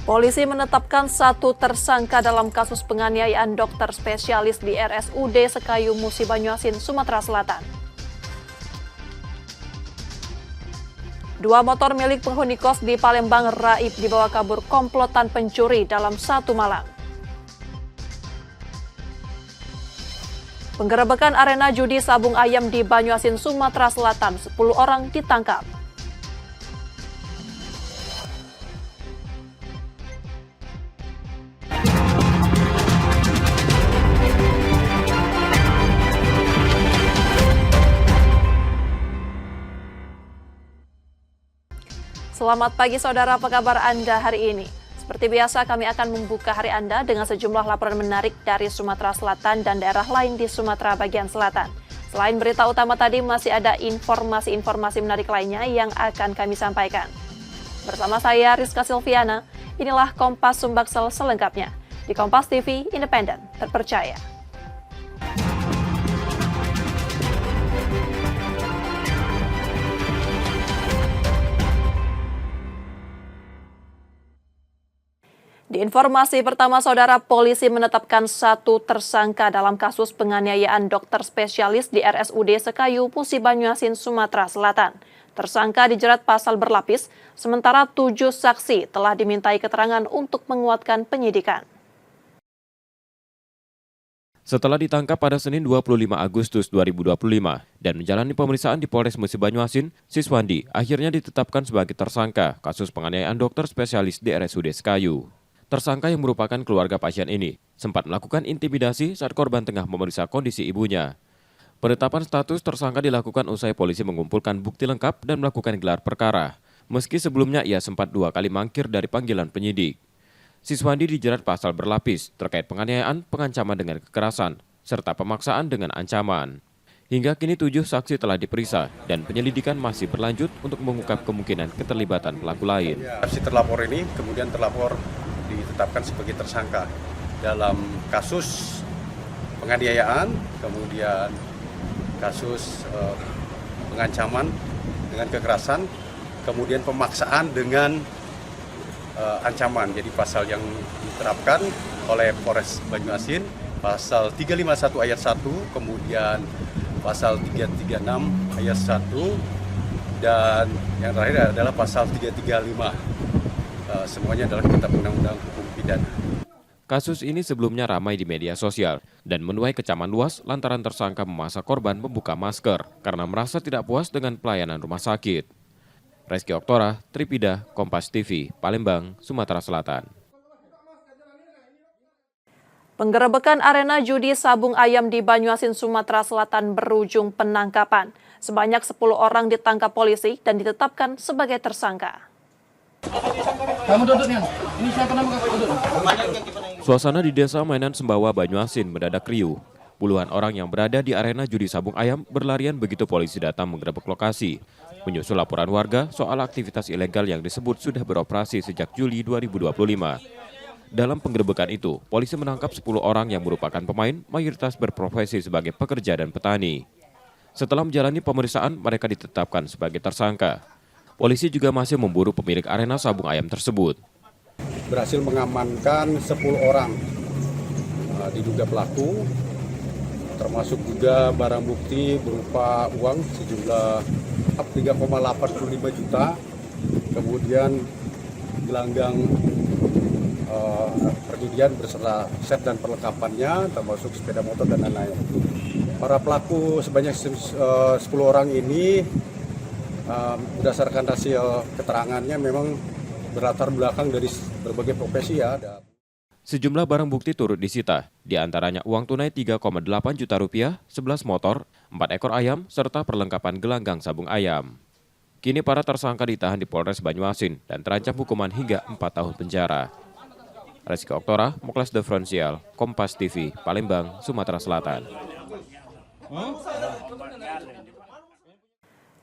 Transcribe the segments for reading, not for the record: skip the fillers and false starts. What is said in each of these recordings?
Polisi menetapkan satu tersangka dalam kasus penganiayaan dokter spesialis di RSUD Sekayu Musi Banyuasin, Sumatera Selatan. Dua motor milik penghuni kos di Palembang raib dibawa kabur komplotan pencuri dalam satu malam. Penggerebekan arena judi sabung ayam di Banyuasin, Sumatera Selatan, 10 orang ditangkap. Selamat pagi saudara, apa kabar Anda hari ini? Seperti biasa kami akan membuka hari Anda dengan sejumlah laporan menarik dari Sumatera Selatan dan daerah lain di Sumatera bagian selatan. Selain berita utama tadi masih ada informasi-informasi menarik lainnya yang akan kami sampaikan. Bersama saya Rizka Silviana, inilah Kompas Sumbaksel selengkapnya. Di Kompas TV, independen, terpercaya. Di informasi pertama, saudara, polisi menetapkan satu tersangka dalam kasus penganiayaan dokter spesialis di RSUD Sekayu Musi Banyuasin, Sumatera Selatan. Tersangka dijerat pasal berlapis, sementara 7 saksi telah dimintai keterangan untuk menguatkan penyidikan. Setelah ditangkap pada Senin 25 Agustus 2025 dan menjalani pemeriksaan di Polres Musi Banyuasin, Siswandi akhirnya ditetapkan sebagai tersangka kasus penganiayaan dokter spesialis di RSUD Sekayu. Tersangka yang merupakan keluarga pasien ini sempat melakukan intimidasi saat korban tengah memeriksa kondisi ibunya. Penetapan status tersangka dilakukan usai polisi mengumpulkan bukti lengkap dan melakukan gelar perkara, meski sebelumnya ia sempat 2 kali mangkir dari panggilan penyidik. Siswandi dijerat pasal berlapis terkait penganiayaan, pengancaman dengan kekerasan, serta pemaksaan dengan ancaman. Hingga kini 7 saksi telah diperiksa dan penyelidikan masih berlanjut untuk mengungkap kemungkinan keterlibatan pelaku lain. Si terlapor ini kemudian terlapor ditetapkan sebagai tersangka dalam kasus penganiayaan, kemudian kasus pengancaman dengan kekerasan, kemudian pemaksaan dengan ancaman. Jadi pasal yang diterapkan oleh Polres Banyuasin, pasal 351 ayat 1, kemudian pasal 336 ayat 1, dan yang terakhir adalah pasal 335. Semuanya adalah kitab undang-undang hukum pidana. Kasus ini sebelumnya ramai di media sosial dan menuai kecaman luas lantaran tersangka memaksa korban membuka masker karena merasa tidak puas dengan pelayanan rumah sakit. Reski Oktora, Tripida, Kompas TV, Palembang, Sumatera Selatan. Penggerebekan arena judi sabung ayam di Banyuasin, Sumatera Selatan berujung penangkapan. Sebanyak 10 orang ditangkap polisi dan ditetapkan sebagai tersangka. Kamu duduknya. Ini siapa nama kakak duduk? Suasana di Desa Mainan Sembawa, Banyuasin mendadak riuh. Puluhan orang yang berada di arena judi sabung ayam berlarian begitu polisi datang menggerebek lokasi. Menyusul laporan warga soal aktivitas ilegal yang disebut sudah beroperasi sejak Juli 2025. Dalam penggerebekan itu, polisi menangkap 10 orang yang merupakan pemain mayoritas berprofesi sebagai pekerja dan petani. Setelah menjalani pemeriksaan, mereka ditetapkan sebagai tersangka. Polisi juga masih memburu pemilik arena sabung ayam tersebut. Berhasil mengamankan 10 orang diduga pelaku, termasuk juga barang bukti berupa uang sejumlah 3,85 juta, kemudian gelanggang perjudian beserta set dan perlengkapannya, termasuk sepeda motor dan lain-lain. Para pelaku sebanyak 10 orang ini berdasarkan hasil keterangannya memang berlatar belakang dari berbagai profesi ya. Sejumlah barang bukti turut disita, di antaranya uang tunai 3,8 juta rupiah, 11 motor, 4 ekor ayam, serta perlengkapan gelanggang sabung ayam. Kini para tersangka ditahan di Polres Banyuasin dan terancam hukuman hingga 4 tahun penjara. Reski Oktora, Mokles Differential, Kompas TV, Palembang, Sumatera Selatan.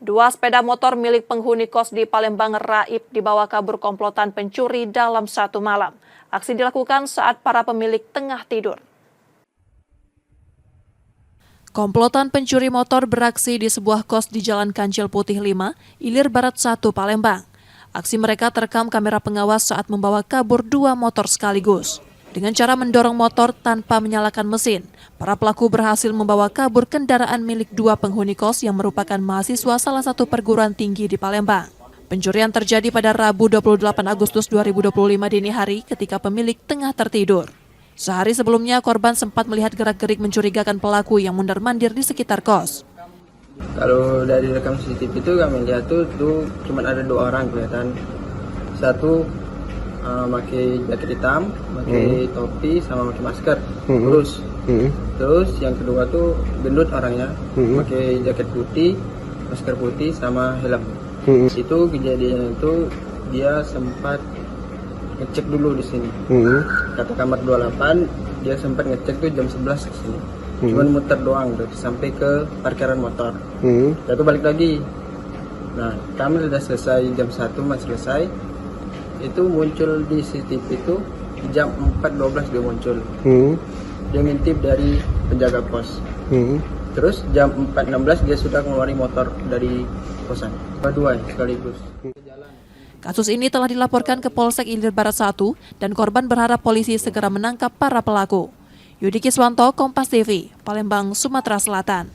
Dua sepeda motor milik penghuni kos di Palembang raib dibawa kabur komplotan pencuri dalam satu malam. Aksi dilakukan saat para pemilik tengah tidur. Komplotan pencuri motor beraksi di sebuah kos di Jalan Kancil Putih 5, Ilir Barat 1, Palembang. Aksi mereka terekam kamera pengawas saat membawa kabur 2 motor sekaligus. Dengan cara mendorong motor tanpa menyalakan mesin, para pelaku berhasil membawa kabur kendaraan milik 2 penghuni kos yang merupakan mahasiswa salah satu perguruan tinggi di Palembang. Pencurian terjadi pada Rabu 28 Agustus 2025 dini hari ketika pemilik tengah tertidur. Sehari sebelumnya, korban sempat melihat gerak-gerik mencurigakan pelaku yang mondar-mandir di sekitar kos. Kalau dari rekam CCTV itu kami lihat tuh cuma ada 2 orang kelihatan. Satu pakai jaket hitam, pakai topi sama pakai masker, terus yang kedua tuh gendut orangnya, pakai jaket putih, masker putih sama helm. Itu kejadian itu dia sempat ngecek dulu di sini. Kata kamar 28 dia sempat ngecek tuh jam 11 ke sini. Cuman muter doang tuh sampai ke parkiran motor. Lalu balik lagi. Nah, kami sudah selesai jam 1 masih selesai. Itu muncul di CCTV itu jam 4.12 dia muncul. Dia ngintip dari penjaga pos. Terus jam 4.16 dia sudah ngeluarin motor dari kosan. Dua sekaligus. Kasus ini telah dilaporkan ke Polsek Ilir Barat 1 dan korban berharap polisi segera menangkap para pelaku. Yudi Kiswanto, Kompas TV, Palembang, Sumatera Selatan.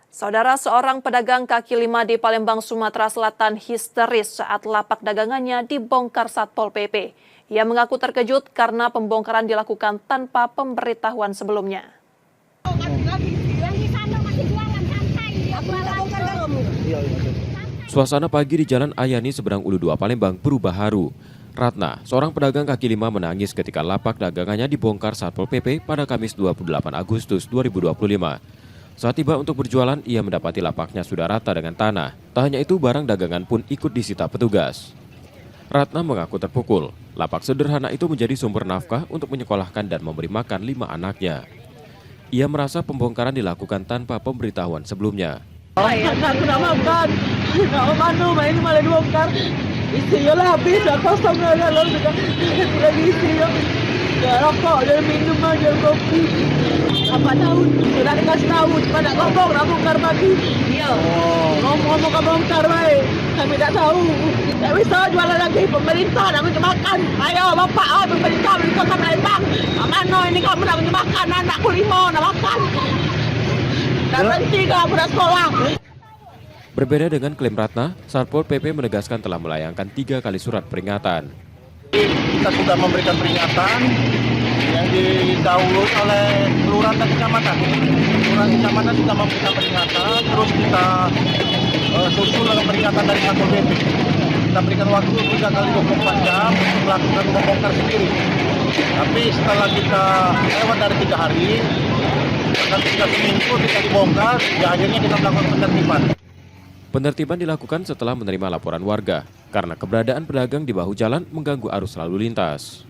Saudara, seorang pedagang kaki lima di Palembang, Sumatera Selatan histeris saat lapak dagangannya dibongkar Satpol PP. Ia mengaku terkejut karena pembongkaran dilakukan tanpa pemberitahuan sebelumnya. Suasana pagi di Jalan Ayani Seberang Ulu 2 Palembang berubah haru. Ratna, seorang pedagang kaki lima menangis ketika lapak dagangannya dibongkar Satpol PP pada Kamis 28 Agustus 2025. Saat tiba untuk berjualan, ia mendapati lapaknya sudah rata dengan tanah. Tak hanya itu, barang dagangan pun ikut disita petugas. Ratna mengaku terpukul. Lapak sederhana itu menjadi sumber nafkah untuk menyekolahkan dan memberi makan 5 anaknya. Ia merasa pembongkaran dilakukan tanpa pemberitahuan sebelumnya. Aku nak makan, nak mana main ni malah dibongkar. Isinya lah habis, dah kosong dah lalu lagi isinya. Dah rokok, dah minum, dah kopi. Apa tahun? Sudah dikasih tahu, cuma nak ngomong, nak bongkar pagi. Ya. Ngomong ke bongkar baik. Kami tak tahu. Tak bisa jualan lagi, pemerintah nak bagi makan. Ayo bapak, pemerintah bagi kota Palembang. Mana ini kamu nak bagi makan, anakku 5 nak makan. Tak berhenti kamu nak sekolah. Berbeda dengan klaim Ratna, Satpol PP menegaskan telah melayangkan 3 kali surat peringatan. Kita sudah memberikan peringatan yang didahului oleh kelurahan dan kecamatan. Kelurahan kecamatan sudah memberikan peringatan, terus kita susul dengan peringatan dari Satpol PP. Kita berikan waktu 3 kali 24 jam untuk melakukan membongkar sendiri. Tapi setelah kita lewat dari 3 hari, dan 3 seminggu tidak dibongkar, ya akhirnya kita melakukan penertiban. Penertiban dilakukan setelah menerima laporan warga karena keberadaan pedagang di bahu jalan mengganggu arus lalu lintas.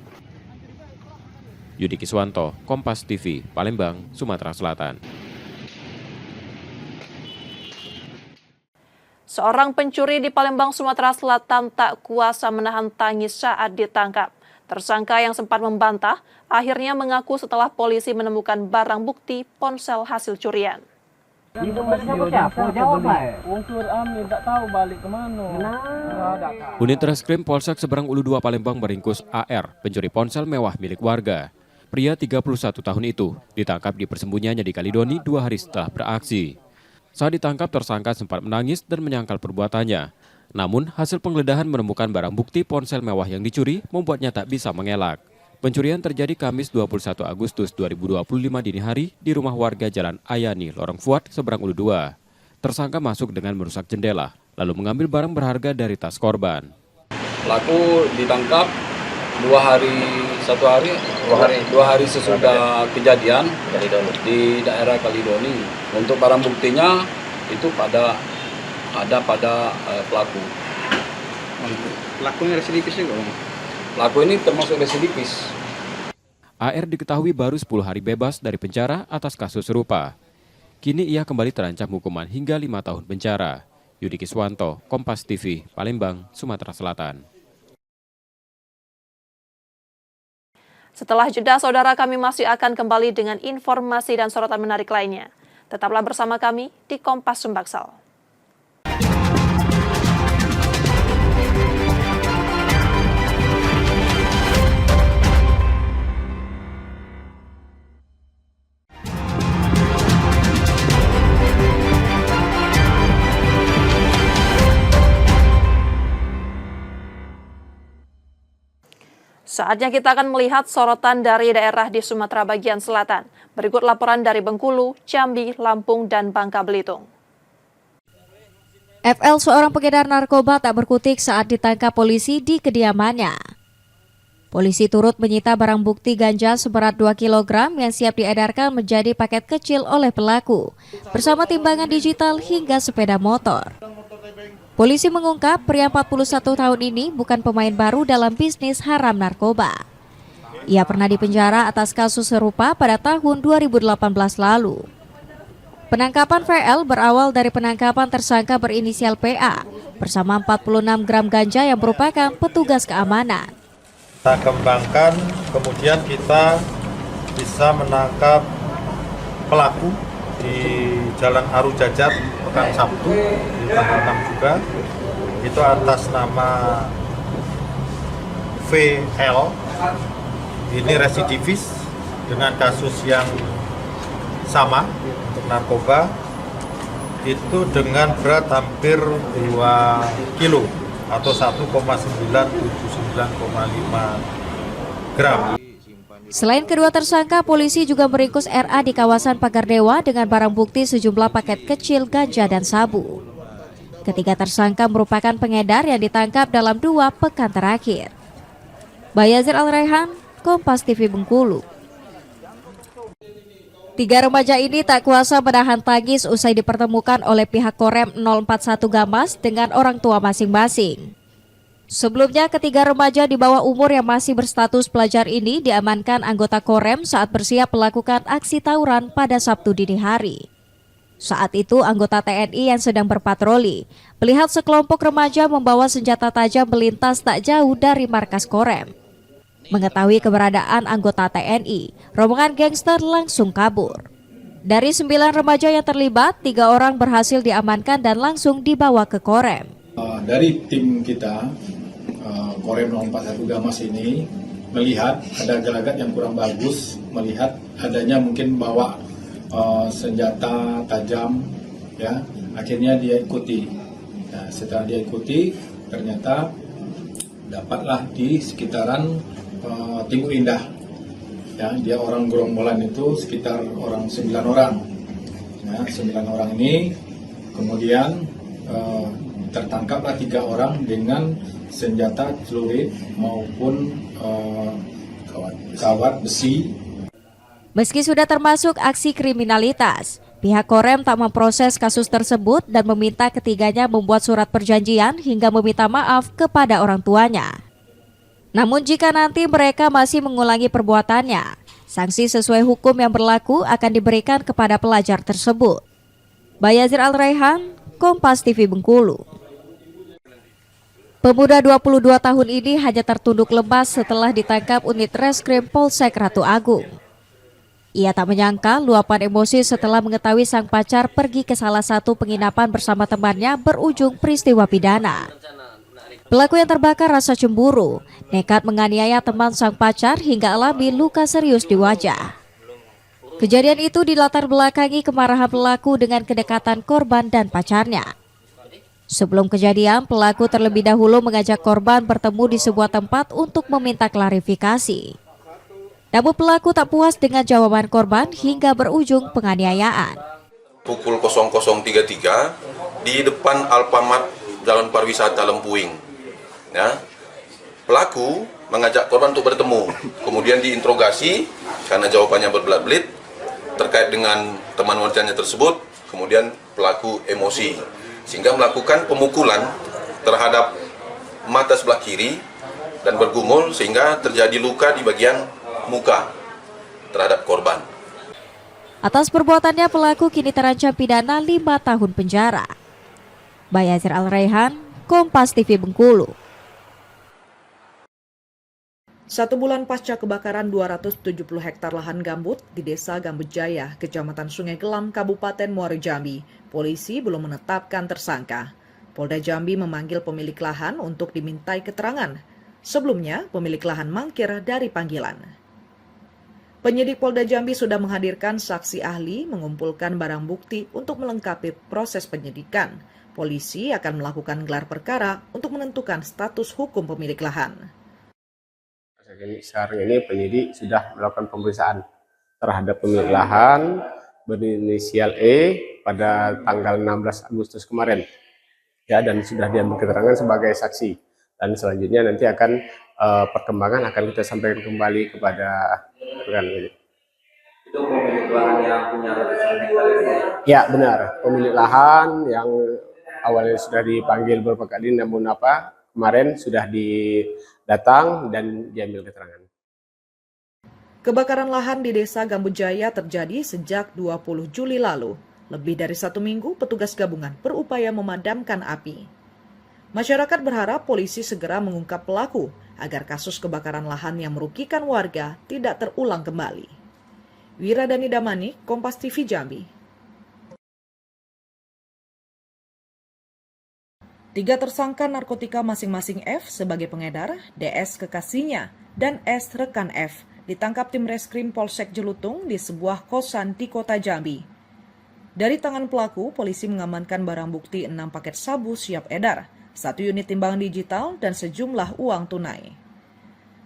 Yudi Kiswanto, Kompas TV, Palembang, Sumatera Selatan. Seorang pencuri di Palembang, Sumatera Selatan tak kuasa menahan tangis saat ditangkap. Tersangka yang sempat membantah akhirnya mengaku setelah polisi menemukan barang bukti ponsel hasil curian. Unit Reskrim Polsek Seberang Ulu 2 Palembang meringkus AR, pencuri ponsel mewah milik warga. Pria 31 tahun itu ditangkap di persembunyiannya di Kalidoni 2 hari setelah beraksi. Saat ditangkap, tersangka sempat menangis dan menyangkal perbuatannya. Namun, hasil penggeledahan menemukan barang bukti ponsel mewah yang dicuri membuatnya tak bisa mengelak. Pencurian terjadi Kamis 21 Agustus 2025 dini hari di rumah warga Jalan Ayani, Lorong Fuad, Seberang Ulu 2. Tersangka masuk dengan merusak jendela, lalu mengambil barang berharga dari tas korban. Pelaku ditangkap 2 hari sesudah kejadian di daerah Kalidoni. Untuk barang buktinya itu ada pada pelaku. Pelakunya residivis juga, Bang? Pelaku ini termasuk residivis. AR diketahui baru 10 hari bebas dari penjara atas kasus serupa. Kini ia kembali terancam hukuman hingga 5 tahun penjara. Yudi Kiswanto, Kompas TV, Palembang, Sumatera Selatan. Setelah jeda, saudara, kami masih akan kembali dengan informasi dan sorotan menarik lainnya. Tetaplah bersama kami di Kompas Sumbaksel. Saatnya kita akan melihat sorotan dari daerah di Sumatera bagian selatan. Berikut laporan dari Bengkulu, Jambi, Lampung, dan Bangka Belitung. FL, seorang pengedar narkoba, tak berkutik saat ditangkap polisi di kediamannya. Polisi turut menyita barang bukti ganja seberat 2 kg yang siap diedarkan menjadi paket kecil oleh pelaku, bersama timbangan digital hingga sepeda motor. Polisi mengungkap pria 41 tahun ini bukan pemain baru dalam bisnis haram narkoba. Ia pernah dipenjara atas kasus serupa pada tahun 2018 lalu. Penangkapan VL berawal dari penangkapan tersangka berinisial PA bersama 46 gram ganja yang merupakan petugas keamanan. Kita kembangkan, kemudian kita bisa menangkap pelaku di Jalan Aru Jajat pekan Sabtu di tanggal 6 juga. Itu atas nama VL. Ini residivis dengan kasus yang sama untuk narkoba, itu dengan berat hampir 2 kilo atau 1,979,5 gram. Selain kedua tersangka, polisi juga meringkus RA di kawasan Pagar Dewa dengan barang bukti sejumlah paket kecil ganja dan sabu. Ketiga tersangka merupakan pengedar yang ditangkap dalam 2 pekan terakhir. Bayazir Al-Raihan, Kompas TV Bengkulu. 3 remaja ini tak kuasa menahan tangis usai dipertemukan oleh pihak Korem 041 Gamas dengan orang tua masing-masing. Sebelumnya, ketiga remaja di bawah umur yang masih berstatus pelajar ini diamankan anggota Korem saat bersiap melakukan aksi tawuran pada Sabtu dini hari. Saat itu, anggota TNI yang sedang berpatroli melihat sekelompok remaja membawa senjata tajam melintas tak jauh dari markas Korem. Mengetahui keberadaan anggota TNI, rombongan gangster langsung kabur. Dari 9 remaja yang terlibat, 3 orang berhasil diamankan dan langsung dibawa ke Korem. Dari tim kita, Korem 041 Gamas ini melihat ada gelagat yang kurang bagus, melihat adanya mungkin bawa senjata tajam, ya, akhirnya dia ikuti. Nah, setelah dia ikuti, ternyata dapatlah di sekitaran Timur Indah. Ya, dia orang gerombolan itu sekitar 9 orang. Ya, 9 orang ini kemudian tertangkaplah 3 orang dengan senjata celurit maupun kawat besi. Meski sudah termasuk aksi kriminalitas, pihak Korem tak memproses kasus tersebut dan meminta ketiganya membuat surat perjanjian hingga meminta maaf kepada orang tuanya. Namun jika nanti mereka masih mengulangi perbuatannya, sanksi sesuai hukum yang berlaku akan diberikan kepada pelajar tersebut. Bayazir Al-Raihan, Kompas TV Bengkulu. Pemuda 22 tahun ini hanya tertunduk lemas setelah ditangkap unit reskrim Polsek Ratu Agung. Ia tak menyangka luapan emosi setelah mengetahui sang pacar pergi ke salah satu penginapan bersama temannya berujung peristiwa pidana. Pelaku yang terbakar rasa cemburu, nekat menganiaya teman sang pacar hingga alami luka serius di wajah. Kejadian itu dilatar belakangi kemarahan pelaku dengan kedekatan korban dan pacarnya. Sebelum kejadian, pelaku terlebih dahulu mengajak korban bertemu di sebuah tempat untuk meminta klarifikasi. Namun pelaku tak puas dengan jawaban korban hingga berujung penganiayaan. Pukul 00.33 di depan Alfamart Jalan Pariwisata Lempuing. Ya, pelaku mengajak korban untuk bertemu, kemudian diinterogasi karena jawabannya berbelit-belit terkait dengan teman wanitanya tersebut. Kemudian pelaku emosi sehingga melakukan pemukulan terhadap mata sebelah kiri dan bergumul sehingga terjadi luka di bagian muka terhadap korban. Atas perbuatannya pelaku kini terancam pidana 5 tahun penjara. Bayazir Al-Raihan, Kompas TV Bengkulu. 1 bulan pasca kebakaran 270 hektar lahan gambut di Desa Gambut Jaya, Kecamatan Sungai Gelam, Kabupaten Muaro Jambi, polisi belum menetapkan tersangka. Polda Jambi memanggil pemilik lahan untuk dimintai keterangan. Sebelumnya, pemilik lahan mangkir dari panggilan. Penyidik Polda Jambi sudah menghadirkan saksi ahli mengumpulkan barang bukti untuk melengkapi proses penyidikan. Polisi akan melakukan gelar perkara untuk menentukan status hukum pemilik lahan. Sekarang ini penyidik sudah melakukan pemeriksaan terhadap pemilik lahan berinisial E pada tanggal 16 Agustus kemarin, ya, dan sudah diambil keterangan sebagai saksi. Dan selanjutnya nanti akan perkembangan akan kita sampaikan kembali kepada rekan ini. Itu pemilik lahan yang punya ratusan hektar itu? Ya, benar, pemilik lahan yang awalnya sudah dipanggil beberapa kali, namun kemarin sudah datang dan diambil keterangan. Kebakaran lahan di Desa Gambut Jaya terjadi sejak 20 Juli lalu. Lebih dari 1 minggu, petugas gabungan berupaya memadamkan api. Masyarakat berharap polisi segera mengungkap pelaku agar kasus kebakaran lahan yang merugikan warga tidak terulang kembali. Wiradani Damani, Kompas TV Jambi. 3 tersangka narkotika masing-masing F sebagai pengedar, DS kekasihnya, dan S rekan F ditangkap tim Reskrim Polsek Jelutung di sebuah kosan di Kota Jambi. Dari tangan pelaku, polisi mengamankan barang bukti 6 paket sabu siap edar, 1 unit timbangan digital, dan sejumlah uang tunai.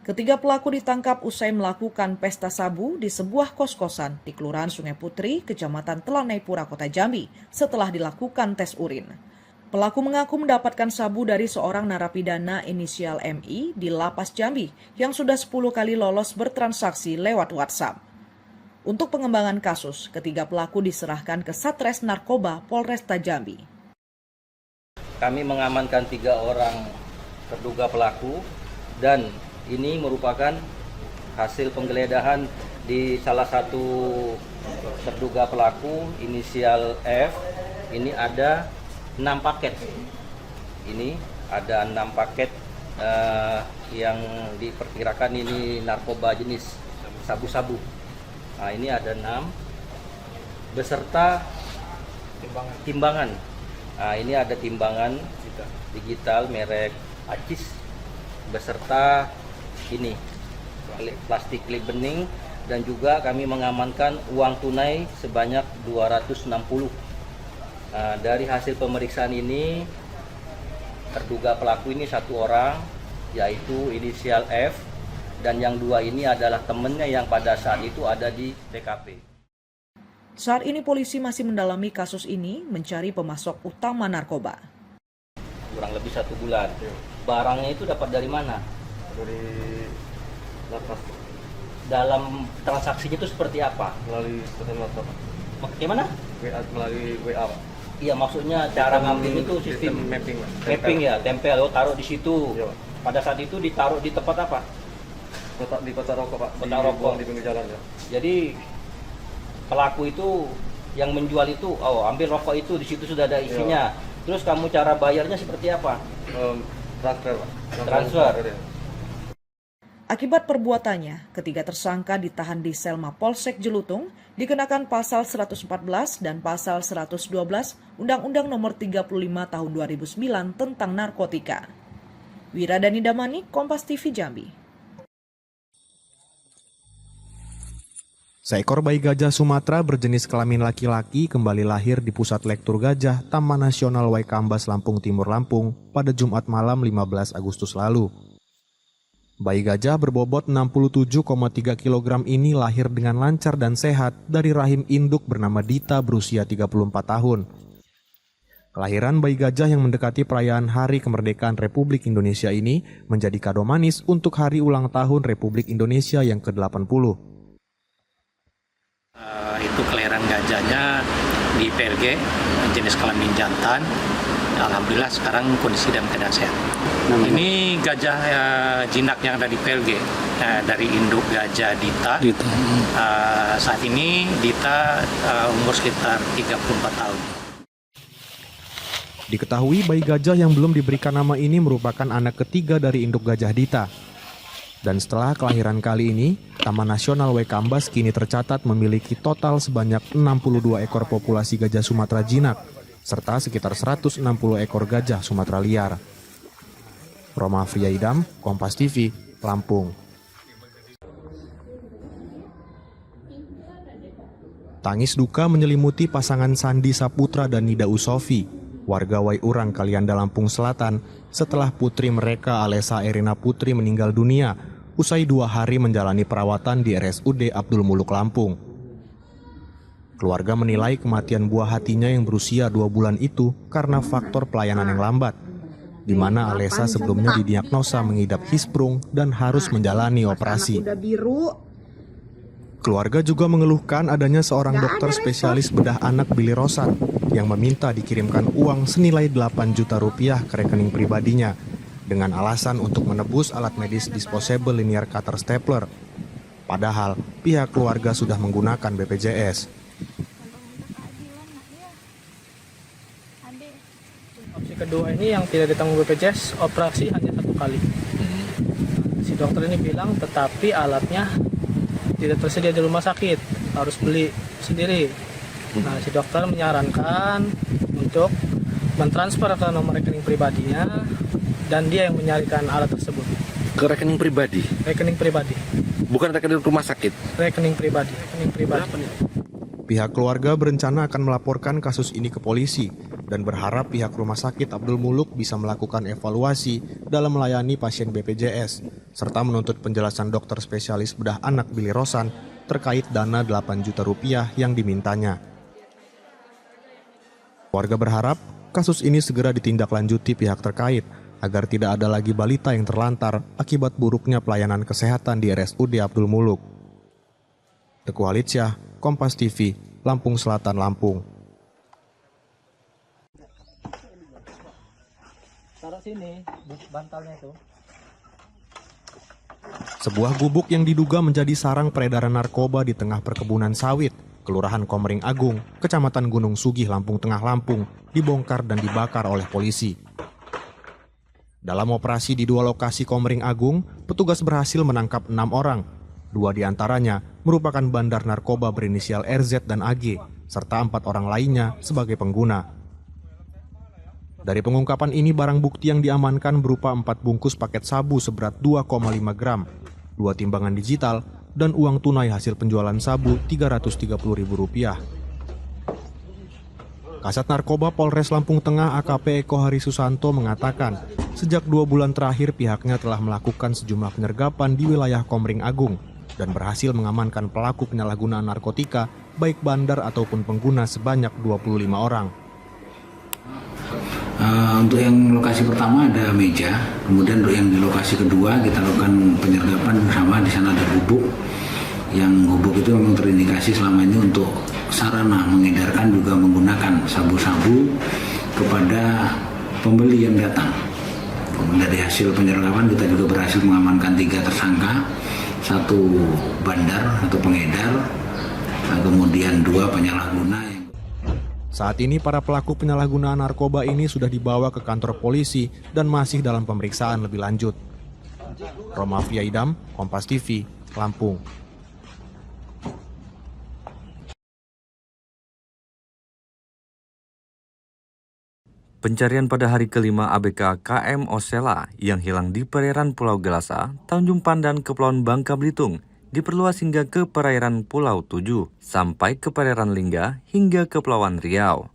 Ketiga pelaku ditangkap usai melakukan pesta sabu di sebuah kos-kosan di Kelurahan Sungai Putri, Kecamatan Telanai-Pura, Kota Jambi, setelah dilakukan tes urin. Pelaku mengaku mendapatkan sabu dari seorang narapidana inisial MI di Lapas Jambi yang sudah 10 kali lolos bertransaksi lewat WhatsApp. Untuk pengembangan kasus, ketiga pelaku diserahkan ke Satres Narkoba Polresta Jambi. Kami mengamankan 3 orang terduga pelaku dan ini merupakan hasil penggeledahan di salah satu terduga pelaku inisial F. Ini ada 6 paket. Ini ada 6 paket yang diperkirakan ini narkoba jenis sabu-sabu. Nah, ini ada 6 beserta timbangan. Nah, ini ada timbangan digital merek Acis beserta ini plastik klip bening, dan juga kami mengamankan uang tunai sebanyak 260. Dari hasil pemeriksaan ini terduga pelaku ini 1 orang yaitu inisial F, dan yang 2 ini adalah temannya yang pada saat itu ada di TKP. Saat ini polisi masih mendalami kasus ini mencari pemasok utama narkoba. Kurang lebih 1 bulan. Barangnya itu dapat dari mana? Dari lapas. Dalam transaksinya itu seperti apa? Melalui sistem laptop. Gimana? Melalui WA. Iya, maksudnya cara ngambil itu sistem mapping. Mapping ya, tempel, taruh di situ. Iya, pada saat itu ditaruh di tempat apa? Di kotak rokok, Pak. Kotak rokok di pinggir jalan ya. Jadi pelaku itu yang menjual itu, ambil rokok itu, di situ sudah ada isinya. Terus kamu cara bayarnya seperti apa? Transfer, Pak. Transfer. Akibat perbuatannya, ketiga tersangka ditahan di sel Mapolsek Jelutung dikenakan pasal 114 dan pasal 112 Undang-Undang Nomor 35 Tahun 2009 tentang narkotika. Wiradani Damani, Kompas TV Jambi. Seekor bayi gajah Sumatera berjenis kelamin laki-laki kembali lahir di Pusat Lektur Gajah Taman Nasional Waikambas, Lampung Timur, Lampung pada Jumat malam 15 Agustus lalu. Bayi gajah berbobot 67,3 kg ini lahir dengan lancar dan sehat dari rahim induk bernama Dita berusia 34 tahun. Kelahiran bayi gajah yang mendekati perayaan Hari Kemerdekaan Republik Indonesia ini menjadi kado manis untuk hari ulang tahun Republik Indonesia yang ke-80. Itu kelahiran gajahnya di PLG, jenis kelamin jantan. Alhamdulillah sekarang kondisi dalam keadaan sehat. Ini gajah jinak yang ada di PLG, dari induk gajah Dita. Saat ini Dita umur sekitar 34 tahun. Diketahui bayi gajah yang belum diberikan nama ini merupakan anak ketiga dari induk gajah Dita. Dan setelah kelahiran kali ini, Taman Nasional Waikambas kini tercatat memiliki total sebanyak 62 ekor populasi gajah Sumatera jinak, serta sekitar 160 ekor gajah Sumatera liar. Roma Friyaidam, Kompas TV, Lampung. Tangis duka menyelimuti pasangan Sandi Saputra dan Nida Usofi, warga Waiurang, Kalianda, Lampung Selatan, setelah putri mereka Alesa Erina Putri meninggal dunia usai 2 hari menjalani perawatan di RSUD Abdul Muluk, Lampung. Keluarga menilai kematian buah hatinya yang berusia 2 bulan itu karena faktor pelayanan yang lambat, di mana Alesa sebelumnya didiagnosa mengidap hisprung dan harus menjalani operasi. Keluarga juga mengeluhkan adanya seorang dokter spesialis bedah anak Billy Rosan yang meminta dikirimkan uang senilai 8 juta rupiah ke rekening pribadinya dengan alasan untuk menebus alat medis disposable linear cutter stapler. Padahal pihak keluarga sudah menggunakan BPJS. Opsi kedua ini yang tidak ditanggung BPJS, operasi hanya 1 kali. Si dokter ini bilang tetapi alatnya tidak tersedia di rumah sakit, harus beli sendiri. Nah, si dokter menyarankan untuk mentransfer ke nomor rekening pribadinya dan dia yang menyarikan alat tersebut. Ke rekening pribadi? Rekening pribadi. Bukan rekening rumah sakit? Rekening pribadi. Pihak keluarga berencana akan melaporkan kasus ini ke polisi dan berharap pihak rumah sakit Abdul Muluk bisa melakukan evaluasi dalam melayani pasien BPJS, serta menuntut penjelasan dokter spesialis bedah anak Billy Rosan terkait dana 8 juta rupiah yang dimintanya. Warga berharap kasus ini segera ditindaklanjuti pihak terkait agar tidak ada lagi balita yang terlantar akibat buruknya pelayanan kesehatan di RSUD Abdul Muluk. Teguh Alidsyah, Kompas TV, Lampung Selatan, Lampung. Taruh sini, bantalnya itu. Sebuah gubuk yang diduga menjadi sarang peredaran narkoba di tengah perkebunan sawit, Kelurahan Komering Agung, Kecamatan Gunung Sugih, Lampung Tengah, Lampung, dibongkar dan dibakar oleh polisi. Dalam operasi di 2 lokasi Komering Agung, petugas berhasil menangkap 6 orang. 2 diantaranya merupakan bandar narkoba berinisial RZ dan AG, serta 4 orang lainnya sebagai pengguna. Dari pengungkapan ini, barang bukti yang diamankan berupa 4 bungkus paket sabu seberat 2,5 gram, 2 timbangan digital, dan uang tunai hasil penjualan sabu Rp330.000. Kasat Narkoba Polres Lampung Tengah AKP Eko Hari Susanto mengatakan, sejak 2 bulan terakhir pihaknya telah melakukan sejumlah penyergapan di wilayah Komering Agung dan berhasil mengamankan pelaku penyalahgunaan narkotika, baik bandar ataupun pengguna sebanyak 25 orang. Untuk yang lokasi pertama ada meja, kemudian untuk yang di lokasi kedua kita lakukan penyergapan bersama. Di sana ada gubuk, yang gubuk itu memang terindikasi selama ini untuk sarana mengedarkan juga menggunakan sabu-sabu kepada pembeli yang datang. Dari hasil penyergapan kita juga berhasil mengamankan 3 tersangka, 1 bandar atau pengedar, kemudian 2 penyalahguna. Saat ini para pelaku penyalahgunaan narkoba ini sudah dibawa ke kantor polisi dan masih dalam pemeriksaan lebih lanjut. Roma Friyaidam, Kompas TV, Lampung. Pencarian pada hari kelima ABK KM Osela yang hilang di perairan Pulau Gelasa, Tanjung Pandan, Kepulauan Bangka Belitung diperluas hingga ke perairan Pulau 7 sampai ke perairan Lingga hingga Kepulauan Riau.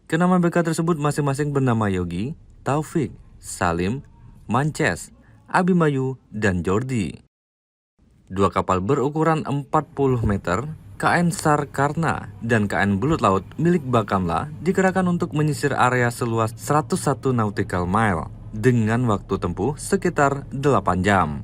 Keenam ABK tersebut masing-masing bernama Yogi, Taufik, Salim, Mances, Abimayu, dan Jordi. 2 kapal berukuran 40 meter, KN Sar Karna dan KN Belut Laut milik Bakamla dikerahkan untuk menyisir area seluas 101 nautical mile dengan waktu tempuh sekitar 8 jam.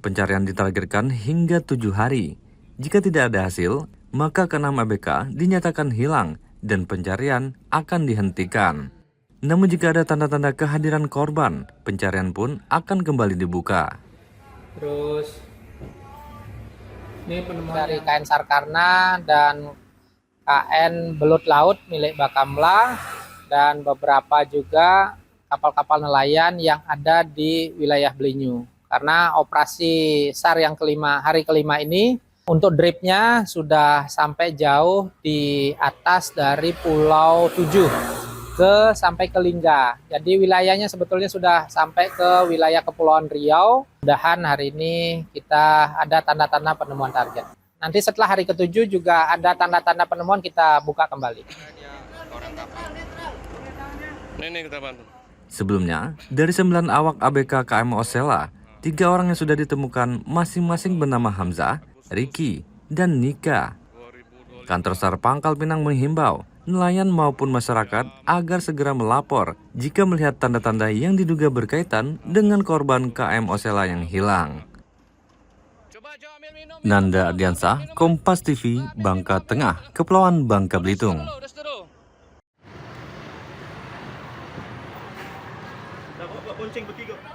Pencarian ditargetkan hingga 7 hari. Jika tidak ada hasil, maka keenam ABK dinyatakan hilang dan pencarian akan dihentikan. Namun jika ada tanda-tanda kehadiran korban, pencarian pun akan kembali dibuka. Terus ini dari KN Sarkarna dan KN Belut Laut milik Bakamla dan beberapa juga kapal-kapal nelayan yang ada di wilayah Belinyu. karena operasi SAR yang hari kelima ini untuk dripnya sudah sampai jauh di atas dari Pulau 7 sampai ke Lingga. Jadi wilayahnya sebetulnya sudah sampai ke wilayah Kepulauan Riau. Mudah-mudahan hari ini kita ada tanda-tanda penemuan target. Nanti setelah hari ke-7 juga ada tanda-tanda penemuan, kita buka kembali. Sebelumnya, dari 9 awak ABK KM Osela, 3 orang yang sudah ditemukan masing-masing bernama Hamzah, Riki, dan Nika. Kantor SAR Pangkal Pinang menghimbau nelayan maupun masyarakat agar segera melapor jika melihat tanda-tanda yang diduga berkaitan dengan korban KM Osela yang hilang. Nanda Ardiansah, Kompas TV, Bangka Tengah, Kepulauan Bangka Belitung.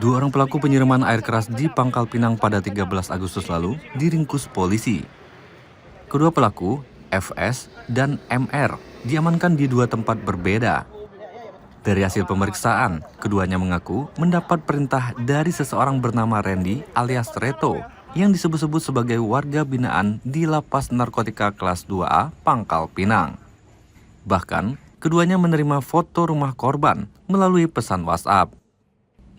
Dua orang pelaku penyiraman air keras di Pangkal Pinang pada 13 Agustus lalu diringkus polisi. Kedua pelaku, FS dan MR, diamankan di 2 tempat berbeda. Dari hasil pemeriksaan, keduanya mengaku mendapat perintah dari seseorang bernama Randy alias Reto yang disebut-sebut sebagai warga binaan di Lapas Narkotika Kelas 2A Pangkal Pinang. Bahkan, keduanya menerima foto rumah korban melalui pesan WhatsApp.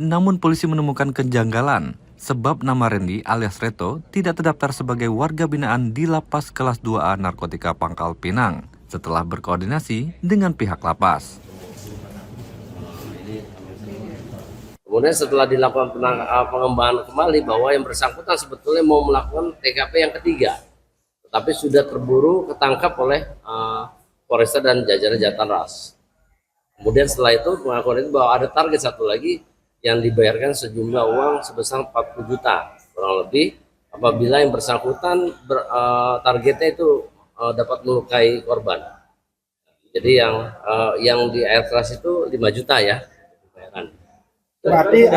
Namun polisi menemukan kejanggalan sebab nama Randy alias Reto tidak terdaftar sebagai warga binaan di Lapas Kelas 2A Narkotika Pangkal Pinang setelah berkoordinasi dengan pihak lapas. Kemudian setelah dilakukan pengembangan kembali bahwa yang bersangkutan sebetulnya mau melakukan TKP yang ketiga, tetapi sudah terburu ketangkap oleh Polresta dan jajaran Jatanras. Kemudian setelah itu pengakuan itu bahwa ada target satu lagi yang dibayarkan sejumlah uang sebesar 40 juta kurang lebih apabila yang bersangkutan targetnya itu dapat melukai korban. Jadi yang di air keras itu 5 juta ya bayaran. Berarti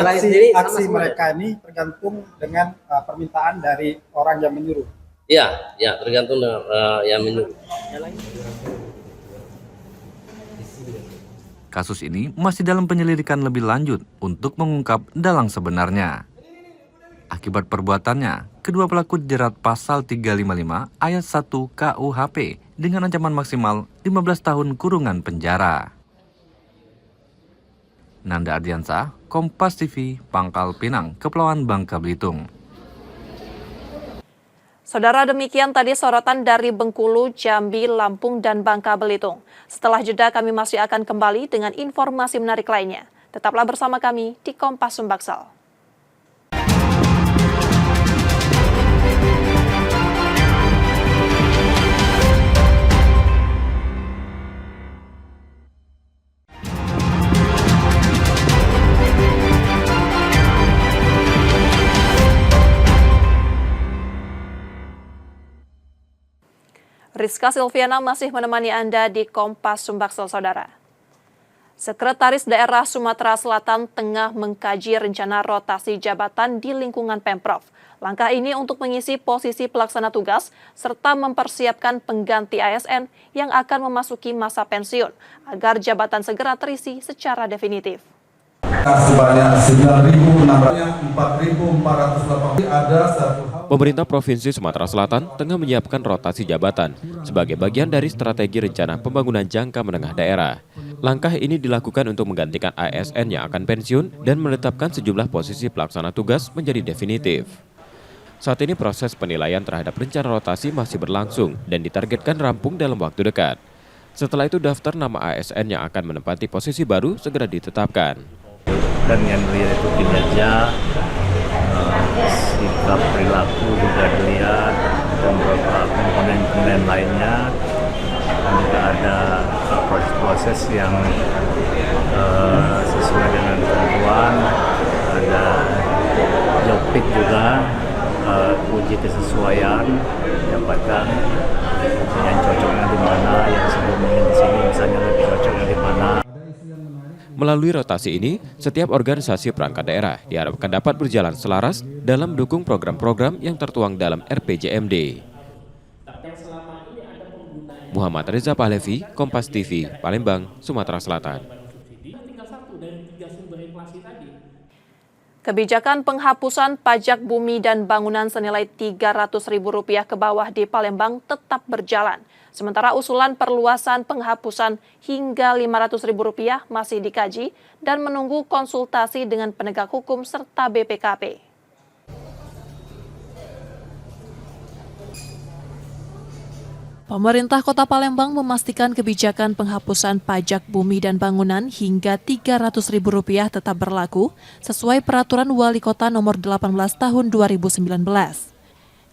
aksi mereka ini tergantung dengan permintaan dari orang yang menyuruh. Iya, ya tergantung dengan yang menyuruh. Kasus ini masih dalam penyelidikan lebih lanjut untuk mengungkap dalang sebenarnya. Akibat perbuatannya, kedua pelaku dijerat pasal 355 ayat 1 KUHP dengan ancaman maksimal 15 tahun kurungan penjara. Nanda Ardiansah, Kompas TV, Pangkal Pinang, Kepulauan Bangka Belitung. Saudara, demikian tadi sorotan dari Bengkulu, Jambi, Lampung, dan Bangka Belitung. Setelah jeda kami masih akan kembali dengan informasi menarik lainnya. Tetaplah bersama kami di Kompas Sumbaksel. Rizka Silviana masih menemani Anda di Kompas Sumbaksel, Saudara. Sekretaris Daerah Sumatera Selatan tengah mengkaji rencana rotasi jabatan di lingkungan Pemprov. Langkah ini untuk mengisi posisi pelaksana tugas serta mempersiapkan pengganti ASN yang akan memasuki masa pensiun agar jabatan segera terisi secara definitif. Sebanyak 9.600, ada Pemerintah Provinsi Sumatera Selatan tengah menyiapkan rotasi jabatan sebagai bagian dari strategi rencana pembangunan jangka menengah daerah. Langkah ini dilakukan untuk menggantikan ASN yang akan pensiun dan menetapkan sejumlah posisi pelaksana tugas menjadi definitif. Saat ini proses penilaian terhadap rencana rotasi masih berlangsung dan ditargetkan rampung dalam waktu dekat. Setelah itu daftar nama ASN yang akan menempati posisi baru segera ditetapkan. Dan yang dilihat itu kinerja, sikap perilaku juga dilihat, dan beberapa komponen lainnya, dan juga ada proses yang sesuai dengan ketentuan, ada job pick juga, uji kesesuaian, dapatkan yang cocoknya di mana, yang sebelumnya di sini misalnya lebih cocoknya di mana. Melalui rotasi ini, setiap organisasi perangkat daerah diharapkan dapat berjalan selaras dalam mendukung program-program yang tertuang dalam RPJMD. Muhammad Reza Pahlevi, Kompas TV, Palembang, Sumatera Selatan. Kebijakan penghapusan pajak bumi dan bangunan senilai Rp300.000 ke bawah di Palembang tetap berjalan. Sementara usulan perluasan penghapusan hingga Rp500.000 masih dikaji dan menunggu konsultasi dengan penegak hukum serta BPKP. Pemerintah Kota Palembang memastikan kebijakan penghapusan pajak bumi dan bangunan hingga Rp300.000 tetap berlaku sesuai Peraturan Wali Kota Nomor 18 Tahun 2019.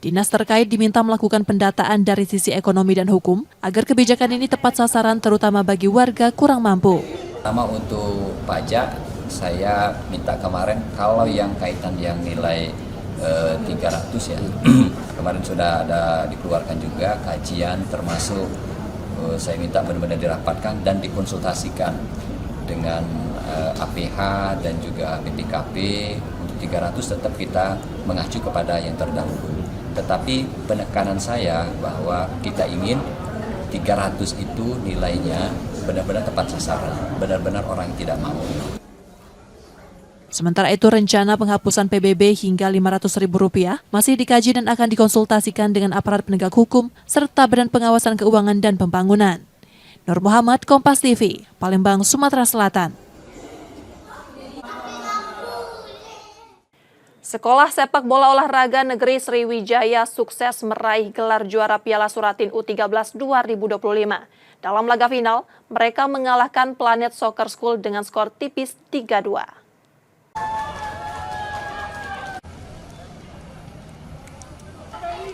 Dinas terkait diminta melakukan pendataan dari sisi ekonomi dan hukum agar kebijakan ini tepat sasaran terutama bagi warga kurang mampu. Pertama untuk pajak, saya minta kemarin kalau yang kaitan yang nilai 300 ya, kemarin sudah ada dikeluarkan juga kajian termasuk saya minta benar-benar dirapatkan dan dikonsultasikan dengan APH dan juga BPKP. Untuk 300 tetap kita mengacu kepada yang terdahulu. Tetapi penekanan saya bahwa kita ingin 300 itu nilainya benar-benar tepat sasaran, benar-benar orang yang tidak mau. Sementara itu, rencana penghapusan PBB hingga Rp500.000 masih dikaji dan akan dikonsultasikan dengan aparat penegak hukum serta Badan Pengawasan Keuangan dan Pembangunan. Nur Muhammad, Kompas TV, Palembang, Sumatera Selatan. Sekolah Sepak Bola Olahraga Negeri Sriwijaya sukses meraih gelar juara Piala Suratin U13 2025. Dalam laga final, mereka mengalahkan Planet Soccer School dengan skor tipis 3-2.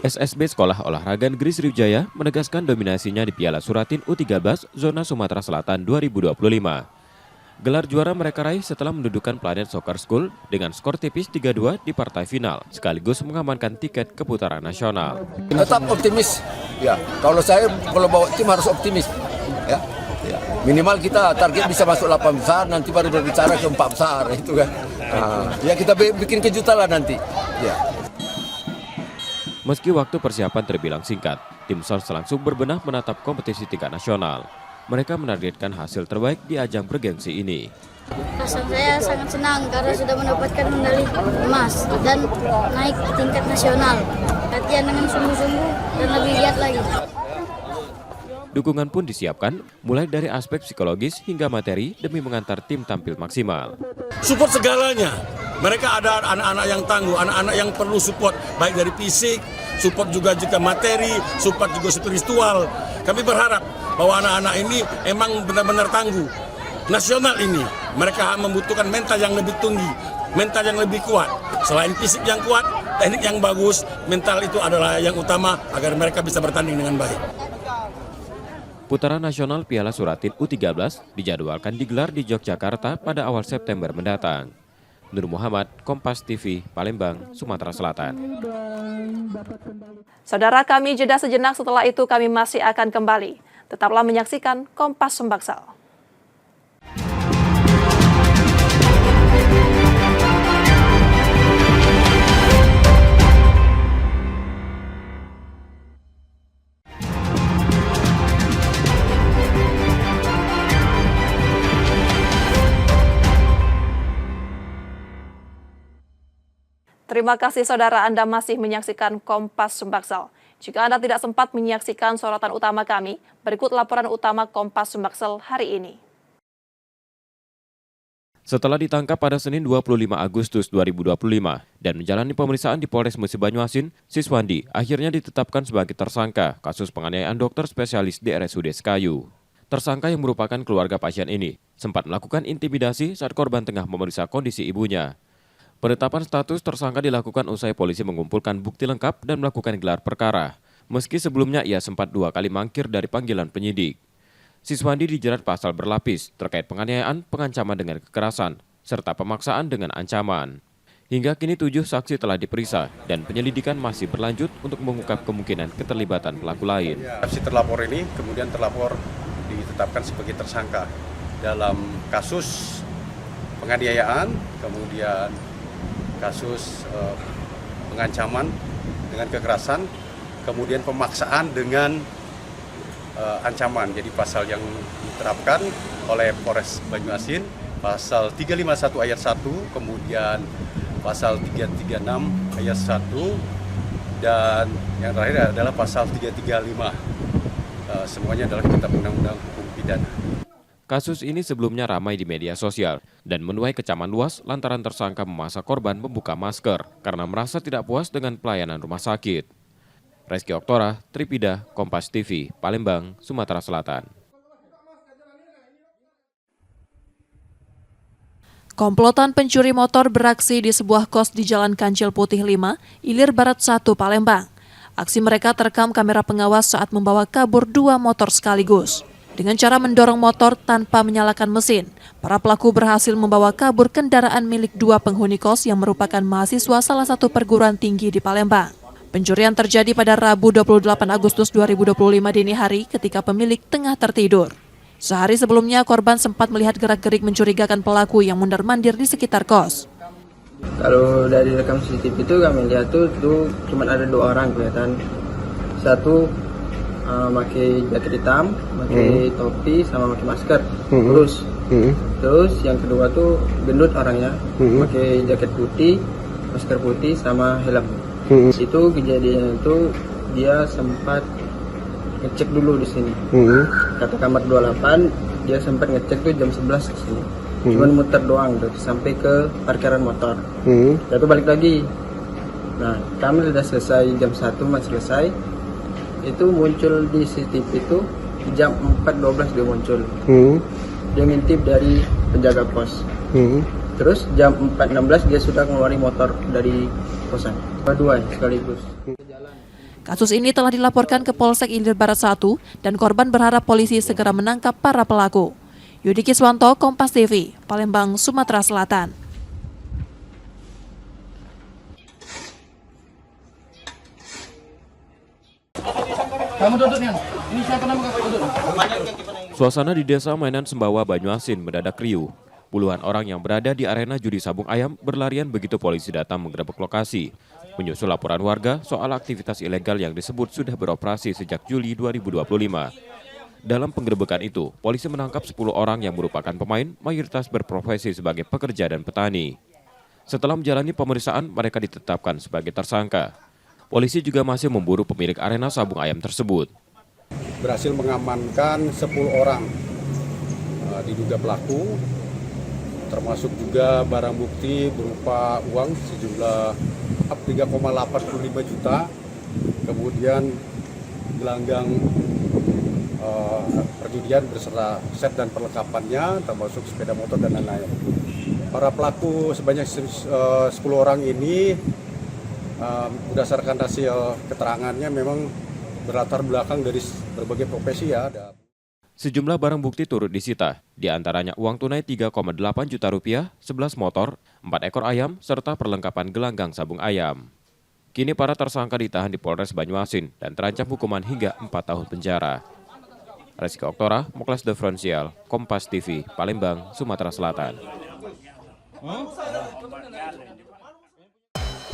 SSB Sekolah Olahraga Negeri Sriwijaya menegaskan dominasinya di Piala Suratin U13 Zona Sumatera Selatan 2025. Gelar juara mereka raih setelah mendudukan Planet Soccer School dengan skor tipis 3-2 di partai final, sekaligus mengamankan tiket ke putaran nasional. Tetap optimis, ya. Kalau saya bawa tim harus optimis, ya. Minimal kita target bisa masuk 8 besar, nanti baru berbicara ke 4 besar, itu kan. Ya kita bikin kejutan lah nanti, ya. Meski waktu persiapan terbilang singkat, tim SORS langsung berbenah menatap kompetisi tingkat nasional. Mereka menargetkan hasil terbaik di ajang bergengsi ini. Perasaan saya sangat senang karena sudah mendapatkan medali emas dan naik tingkat nasional. Latihan dengan sungguh-sungguh dan lebih giat lagi. Dukungan pun disiapkan, mulai dari aspek psikologis hingga materi demi mengantar tim tampil maksimal. Support segalanya. Mereka ada anak-anak yang tangguh, anak-anak yang perlu support, baik dari fisik, support juga materi, support juga spiritual. Kami berharap bahwa anak-anak ini emang benar-benar tangguh. Nasional ini, mereka membutuhkan mental yang lebih tinggi, mental yang lebih kuat. Selain fisik yang kuat, teknik yang bagus, mental itu adalah yang utama agar mereka bisa bertanding dengan baik. Putaran nasional Piala Suratin U13 dijadwalkan digelar di Yogyakarta pada awal September mendatang. Nur Muhammad, Kompas TV, Palembang, Sumatera Selatan. Saudara, kami jeda sejenak, setelah itu kami masih akan kembali. Tetaplah menyaksikan Kompas Sumbaksel. Terima kasih saudara, Anda masih menyaksikan Kompas Sumbaksel. Jika Anda tidak sempat menyaksikan sorotan utama kami, berikut laporan utama Kompas Sumbaksel hari ini. Setelah ditangkap pada Senin 25 Agustus 2025 dan menjalani pemeriksaan di Polres Musi Banyuasin, Siswandi akhirnya ditetapkan sebagai tersangka kasus penganiayaan dokter spesialis di RSUD Sekayu. Tersangka yang merupakan keluarga pasien ini sempat melakukan intimidasi saat korban tengah memeriksa kondisi ibunya. Penetapan status tersangka dilakukan usai polisi mengumpulkan bukti lengkap dan melakukan gelar perkara. Meski sebelumnya ia sempat 2 kali mangkir dari panggilan penyidik. Siswandi dijerat pasal berlapis terkait penganiayaan, pengancaman dengan kekerasan, serta pemaksaan dengan ancaman. Hingga kini 7 saksi telah diperiksa dan penyelidikan masih berlanjut untuk mengungkap kemungkinan keterlibatan pelaku lain. Si terlapor ini kemudian terlapor ditetapkan sebagai tersangka dalam kasus penganiayaan, kemudian kasus pengancaman dengan kekerasan, kemudian pemaksaan dengan ancaman. Jadi pasal yang diterapkan oleh Polres Banyuasin, pasal 351 ayat 1, kemudian pasal 336 ayat 1 dan yang terakhir adalah pasal 335. Semuanya adalah kitab undang-undang hukum pidana. Kasus ini sebelumnya ramai di media sosial dan menuai kecaman luas lantaran tersangka memaksa korban membuka masker karena merasa tidak puas dengan pelayanan rumah sakit. Reski Oktora, Tripida, Kompas TV, Palembang, Sumatera Selatan. Komplotan pencuri motor beraksi di sebuah kos di Jalan Kancil Putih 5, Ilir Barat 1, Palembang. Aksi mereka terekam kamera pengawas saat membawa kabur 2 motor sekaligus. Dengan cara mendorong motor tanpa menyalakan mesin, para pelaku berhasil membawa kabur kendaraan milik 2 penghuni kos yang merupakan mahasiswa salah satu perguruan tinggi di Palembang. Pencurian terjadi pada Rabu 28 Agustus 2025 dini hari ketika pemilik tengah tertidur. Sehari sebelumnya, korban sempat melihat gerak-gerik mencurigakan pelaku yang mondar-mandir di sekitar kos. Kalau dari rekam CCTV itu kami lihat tuh cuma ada 2 orang kelihatan. Satu pakai jaket hitam, pakai topi sama pakai masker, terus yang kedua tuh gendut orangnya, pakai jaket putih, masker putih sama helm. Itu kejadian itu dia sempat ngecek dulu di sini. Kata kamar 28 dia sempat ngecek tuh jam 11 ke sini. Cuman muter doang tuh sampai ke parkiran motor. Lalu balik lagi. Nah, kami udah selesai jam 1 masih selesai. Itu muncul di CCTV itu jam 4.12 dia muncul. Dia ngintip dari penjaga pos. Terus jam 4.16 dia sudah ngeluarin motor dari kosan. Dua sekaligus. Kasus ini telah dilaporkan ke Polsek Ilir Barat 1 dan korban berharap polisi segera menangkap para pelaku. Yudi Kiswanto, Kompas TV, Palembang, Sumatera Selatan. Kamu duduk nih. Ini siapa nama kamu duduk? Suasana di Desa Mainan Sembawa, Banyuasin mendadak riuh. Puluhan orang yang berada di arena judi sabung ayam berlarian begitu polisi datang menggerebek lokasi. Menyusul laporan warga soal aktivitas ilegal yang disebut sudah beroperasi sejak Juli 2025. Dalam penggerebekan itu, polisi menangkap 10 orang yang merupakan pemain, mayoritas berprofesi sebagai pekerja dan petani. Setelah menjalani pemeriksaan, mereka ditetapkan sebagai tersangka. Polisi juga masih memburu pemilik arena sabung ayam tersebut. Berhasil mengamankan 10 orang diduga pelaku, termasuk juga barang bukti berupa uang sejumlah 3,85 juta, kemudian gelanggang perjudian beserta set dan perlengkapannya, termasuk sepeda motor dan lain-lain. Para pelaku sebanyak 10 orang ini berdasarkan hasil keterangannya memang berlatar belakang dari berbagai profesi ya. Sejumlah barang bukti turut disita, di antaranya uang tunai 3,8 juta rupiah, 11 motor, 4 ekor ayam, serta perlengkapan gelanggang sabung ayam. Kini para tersangka ditahan di Polres Banyuasin dan terancam hukuman hingga 4 tahun penjara. Reski Oktora, Moklas Differential, Kompas TV, Palembang, Sumatera Selatan.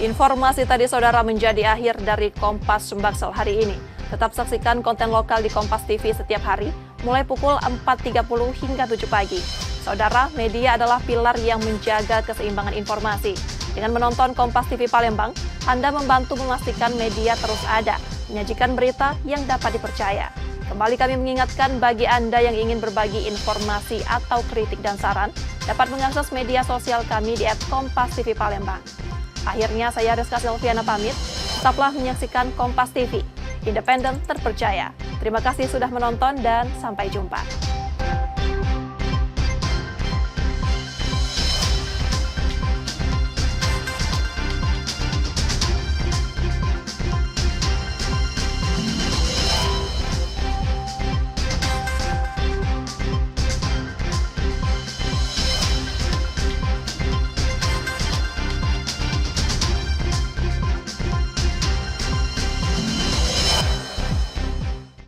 Informasi tadi saudara menjadi akhir dari Kompas Sumbaksel hari ini. Tetap saksikan konten lokal di Kompas TV setiap hari, mulai pukul 4.30 hingga 7 pagi. Saudara, media adalah pilar yang menjaga keseimbangan informasi. Dengan menonton Kompas TV Palembang, Anda membantu memastikan media terus ada, menyajikan berita yang dapat dipercaya. Kembali kami mengingatkan bagi Anda yang ingin berbagi informasi atau kritik dan saran, dapat mengakses media sosial kami di @KompasTV Palembang. Akhirnya saya Rizka Silviana pamit, tetaplah menyaksikan Kompas TV, independen terpercaya. Terima kasih sudah menonton dan sampai jumpa.